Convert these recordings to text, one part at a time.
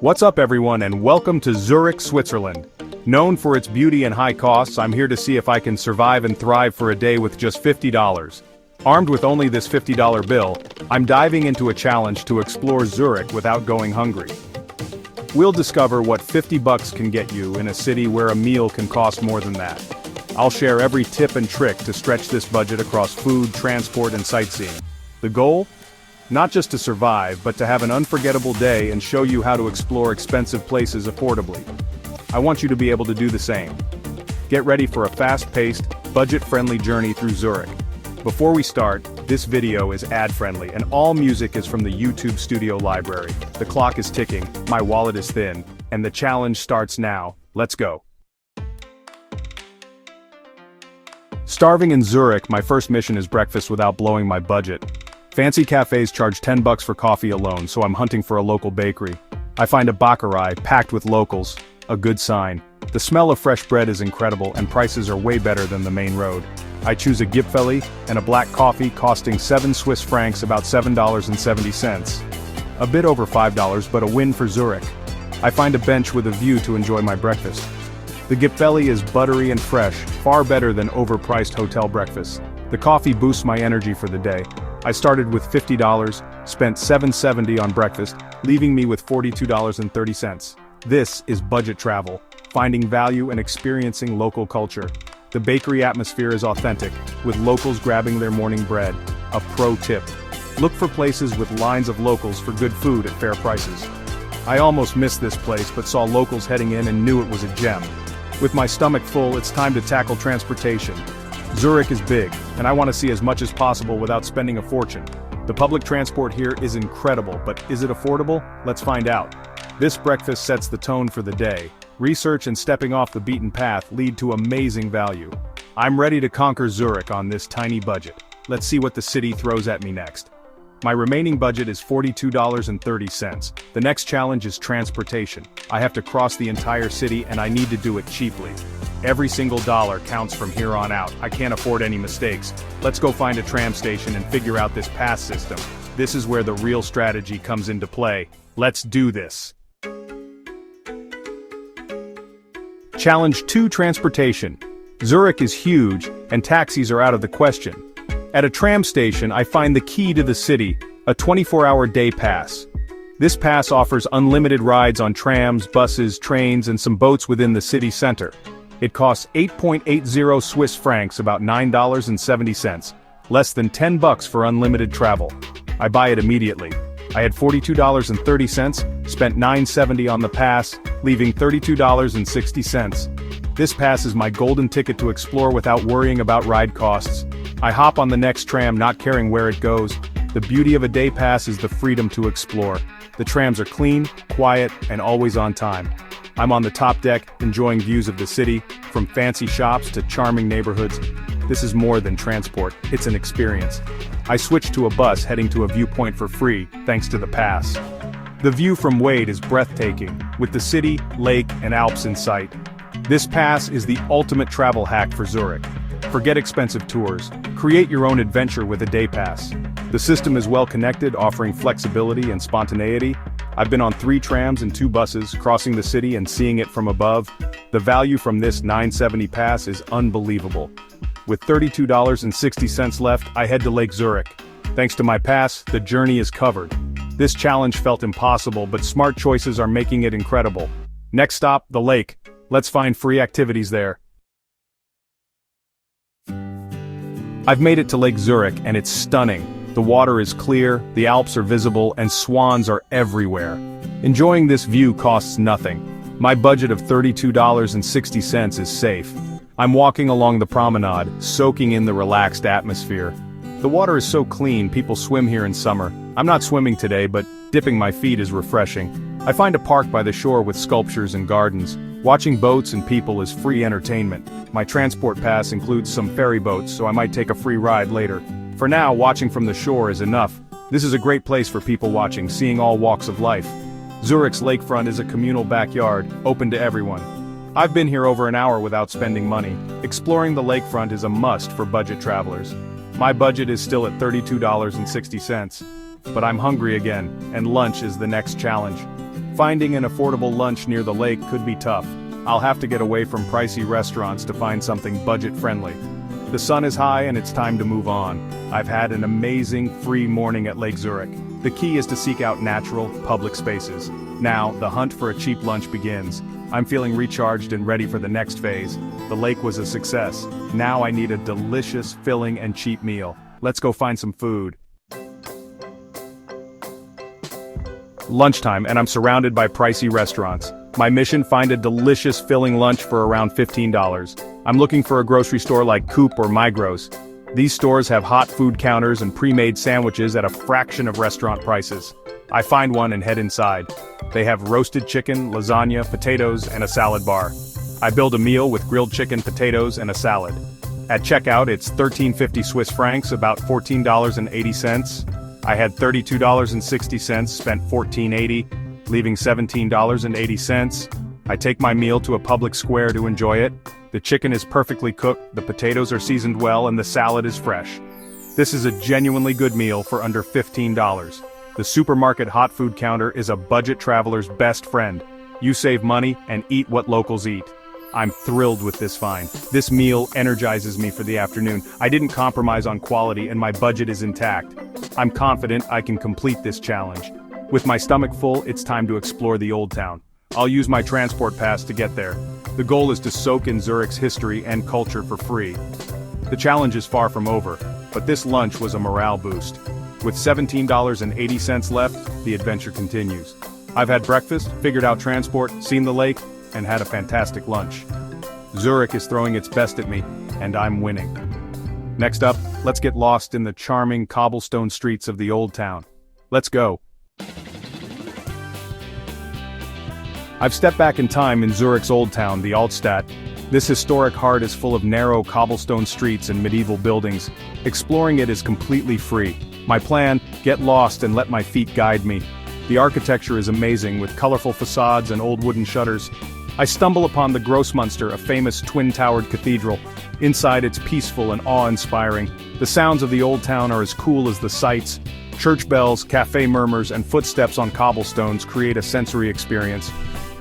What's up everyone and welcome to Zurich, Switzerland. Known for its beauty and high costs, I'm here to see if I can survive and thrive for a day with just $50. Armed with only this $50 bill, I'm diving into a challenge to explore Zurich without going hungry. We'll discover what 50 bucks can get you in a city where a meal can cost more than that. I'll share every tip and trick to stretch this budget across food, transport, and sightseeing. The goal? Not just to survive, but to have an unforgettable day and show you how to explore expensive places affordably. I want you to be able to do the same. Get ready for a fast-paced, budget-friendly journey through Zurich. Before we start, this video is ad-friendly and all music is from the YouTube Studio library. The clock is ticking, my wallet is thin, and the challenge starts now. Let's go. Starving in Zurich, my first mission is breakfast without blowing my budget. Fancy cafes charge 10 bucks for coffee alone, so I'm hunting for a local bakery. I find a bakery packed with locals, a good sign. The smell of fresh bread is incredible and prices are way better than the main road. I choose a Gipfeli and a black coffee costing 7 Swiss francs, about $7.70. A bit over $5, but a win for Zurich. I find a bench with a view to enjoy my breakfast. The Gipfeli is buttery and fresh, far better than overpriced hotel breakfast. The coffee boosts my energy for the day. I started with $50, spent $7.70 on breakfast, leaving me with $42.30. This is budget travel, finding value and experiencing local culture. The bakery atmosphere is authentic, with locals grabbing their morning bread. A pro tip: look for places with lines of locals for good food at fair prices. I almost missed this place but saw locals heading in and knew it was a gem. With my stomach full, it's time to tackle transportation. Zurich is big, and I want to see as much as possible without spending a fortune. The public transport here is incredible, but is it affordable? Let's find out. This breakfast sets the tone for the day. Research and stepping off the beaten path lead to amazing value. I'm ready to conquer Zurich on this tiny budget. Let's see what the city throws at me next. My remaining budget is $42.30. The next challenge is transportation. I have to cross the entire city and I need to do it cheaply. Every single dollar counts from here on out. I can't afford any mistakes. Let's go find a tram station and figure out this pass system. This is where the real strategy comes into play. Let's do this. Challenge 2: Transportation. Zurich is huge, and taxis are out of the question. At a tram station, I find the key to the city, a 24-hour day pass. This pass offers unlimited rides on trams, buses, trains, and some boats within the city center. It costs 8.80 Swiss francs, about $9.70, less than 10 bucks for unlimited travel. I buy it immediately. I had $42.30, spent $9.70 on the pass, leaving $32.60. This pass is my golden ticket to explore without worrying about ride costs. I hop on the next tram not caring where it goes. The beauty of a day pass is the freedom to explore. The trams are clean, quiet, and always on time. I'm on the top deck, enjoying views of the city, from fancy shops to charming neighborhoods. This is more than transport, it's an experience. I switch to a bus heading to a viewpoint for free, thanks to the pass. The view from Wade is breathtaking, with the city, lake, and Alps in sight. This pass is the ultimate travel hack for Zurich. Forget expensive tours. Create your own adventure with a day pass. The system is well connected, offering flexibility and spontaneity. I've been on 3 trams and 2 buses, crossing the city and seeing it from above. The value from this $9.70 pass is unbelievable. With $32.60 left, I head to Lake Zurich. Thanks to my pass, the journey is covered. This challenge felt impossible, but smart choices are making it incredible. Next stop, the lake. Let's find free activities there. I've made it to Lake Zurich and it's stunning. The water is clear, the Alps are visible, and swans are everywhere. Enjoying this view costs nothing. My budget of $32.60 is safe. I'm walking along the promenade, soaking in the relaxed atmosphere. The water is so clean, people swim here in summer. I'm not swimming today, but dipping my feet is refreshing. I find a park by the shore with sculptures and gardens. Watching boats and people is free entertainment. My transport pass includes some ferry boats, so I might take a free ride later. For now, watching from the shore is enough. This is a great place for people watching, seeing all walks of life. Zurich's lakefront is a communal backyard, open to everyone. I've been here over an hour without spending money. Exploring the lakefront is a must for budget travelers. My budget is still at $32.60. But I'm hungry again, and lunch is the next challenge. Finding an affordable lunch near the lake could be tough. I'll have to get away from pricey restaurants to find something budget-friendly. The sun is high and it's time to move on. I've had an amazing free morning at Lake Zurich. The key is to seek out natural, public spaces. Now, the hunt for a cheap lunch begins. I'm feeling recharged and ready for the next phase. The lake was a success. Now I need a delicious, filling, and cheap meal. Let's go find some food. Lunchtime, and I'm surrounded by pricey restaurants. My mission: find a delicious, filling lunch for around $15. I'm looking for a grocery store like Coop or Migros. These stores have hot food counters and pre-made sandwiches at a fraction of restaurant prices. I find one and head inside. They have roasted chicken, lasagna, potatoes, and a salad bar. I build a meal with grilled chicken, potatoes, and a salad. At checkout, it's $13.50 Swiss francs, about $14.80. I had $32.60, spent $14.80, leaving $17.80. I take my meal to a public square to enjoy it. The chicken is perfectly cooked, the potatoes are seasoned well, and the salad is fresh. This is a genuinely good meal for under $15. The supermarket hot food counter is a budget traveler's best friend. You save money and eat what locals eat. I'm thrilled with this find. This meal energizes me for the afternoon. I didn't compromise on quality and my budget is intact. I'm confident I can complete this challenge. With my stomach full, it's time to explore the Old Town. I'll use my transport pass to get there. The goal is to soak in Zurich's history and culture for free. The challenge is far from over, but this lunch was a morale boost. With $17.80 left, the adventure continues. I've had breakfast, figured out transport, seen the lake, and had a fantastic lunch. Zurich is throwing its best at me, and I'm winning. Next up, let's get lost in the charming cobblestone streets of the Old Town. Let's go. I've stepped back in time in Zurich's Old Town, the Altstadt. This historic heart is full of narrow cobblestone streets and medieval buildings. Exploring it is completely free. My plan: get lost and let my feet guide me. The architecture is amazing, with colorful facades and old wooden shutters. I stumble upon the Grossmünster, a famous twin-towered cathedral. Inside, it's peaceful and awe-inspiring. The sounds of the Old Town are as cool as the sights. Church bells, cafe murmurs, and footsteps on cobblestones create a sensory experience.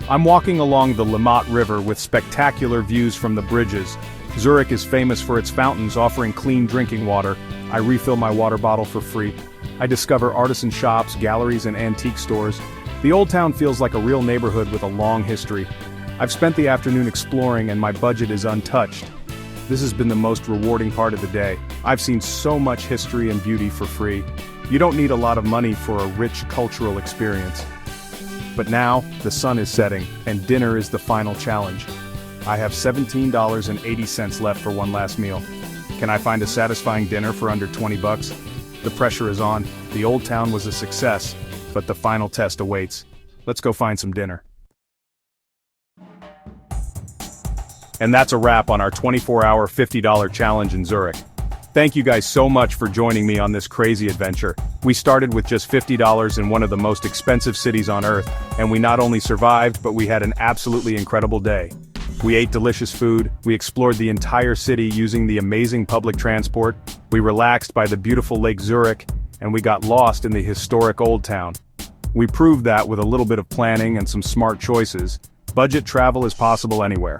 I'm walking along the Limmat River with spectacular views from the bridges. Zurich is famous for its fountains offering clean drinking water. I refill my water bottle for free. I discover artisan shops, galleries, and antique stores. The Old Town feels like a real neighborhood with a long history. I've spent the afternoon exploring and my budget is untouched. This has been the most rewarding part of the day. I've seen so much history and beauty for free. You don't need a lot of money for a rich cultural experience. But now, the sun is setting, and dinner is the final challenge. I have $17.80 left for one last meal. Can I find a satisfying dinner for under $20? The pressure is on. The Old Town was a success, but the final test awaits. Let's go find some dinner. And that's a wrap on our 24-hour $50 challenge in Zurich. Thank you guys so much for joining me on this crazy adventure. We started with just $50 in one of the most expensive cities on earth, and we not only survived, but we had an absolutely incredible day. We ate delicious food, we explored the entire city using the amazing public transport, we relaxed by the beautiful Lake Zurich, and we got lost in the historic Old Town. We proved that with a little bit of planning and some smart choices, budget travel is possible anywhere.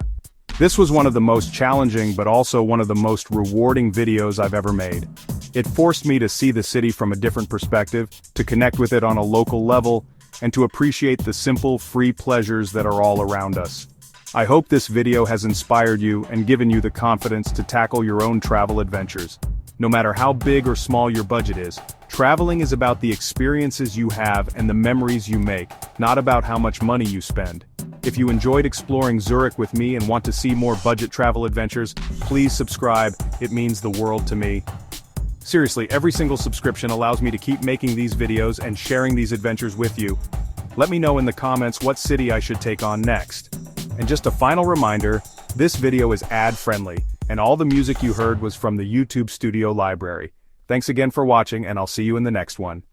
This was one of the most challenging but also one of the most rewarding videos I've ever made. It forced me to see the city from a different perspective, to connect with it on a local level, and to appreciate the simple, free pleasures that are all around us. I hope this video has inspired you and given you the confidence to tackle your own travel adventures. No matter how big or small your budget is, traveling is about the experiences you have and the memories you make, not about how much money you spend. If you enjoyed exploring Zurich with me and want to see more budget travel adventures, please subscribe, it means the world to me. Seriously, every single subscription allows me to keep making these videos and sharing these adventures with you. Let me know in the comments what city I should take on next. And just a final reminder, this video is ad-friendly, and all the music you heard was from the YouTube Studio library. Thanks again for watching, and I'll see you in the next one.